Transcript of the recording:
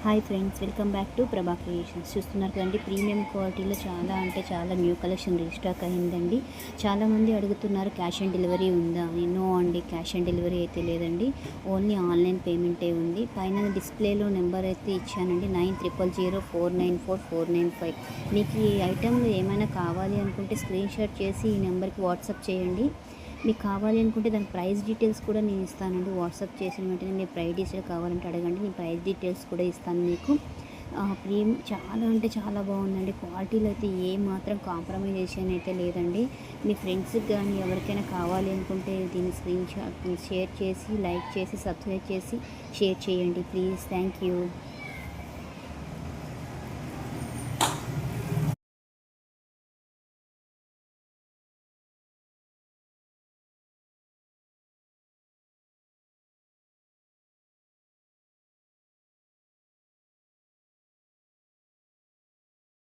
Hi friends, welcome back to ప్రభా creations. చూస్తున్నారు కదండి, ప్రీమియం క్వాలిటీలో చాలా అంటే చాలా న్యూ కలెక్షన్ రీస్టాక్ అయిందండి. చాలామంది అడుగుతున్నారు క్యాష్ ఆన్ డెలివరీ ఉందా అని. నో అండి, క్యాష్ ఆన్ డెలివరీ అయితే లేదండి. ఓన్లీ ఆన్లైన్ పేమెంటే ఉంది. పైన డిస్ప్లేలో నెంబర్ అయితే ఇచ్చానండి, 9000494495. మీకు ఈ ఐటెంలో ఏమైనా కావాలి అనుకుంటే స్క్రీన్ షాట్ చేసి ఈ నెంబర్కి వాట్సాప్ చేయండి. మీకు కావాలి అనుకుంటే దాని ప్రైస్ డీటెయిల్స్ కూడా నేను ఇస్తానండి. వాట్సాప్ చేసిన వెంటనే మీరు ప్రైస్ డీటెయిల్స్ కావాలంటే అడగండి, నేను ప్రైస్ డీటెయిల్స్ కూడా ఇస్తాను మీకు. చాలా అంటే చాలా బాగుందండి. క్వాలిటీలో అయితే ఏ మాత్రం కాంప్రమైజేషన్ అయితే లేదండి. మీ ఫ్రెండ్స్కి కానీ ఎవరికైనా కావాలి అనుకుంటే దీన్ని స్క్రీన్ షాట్ షేర్ చేసి, లైక్ చేసి, సబ్స్క్రైబ్ చేసి షేర్ చేయండి ప్లీజ్. Thank you.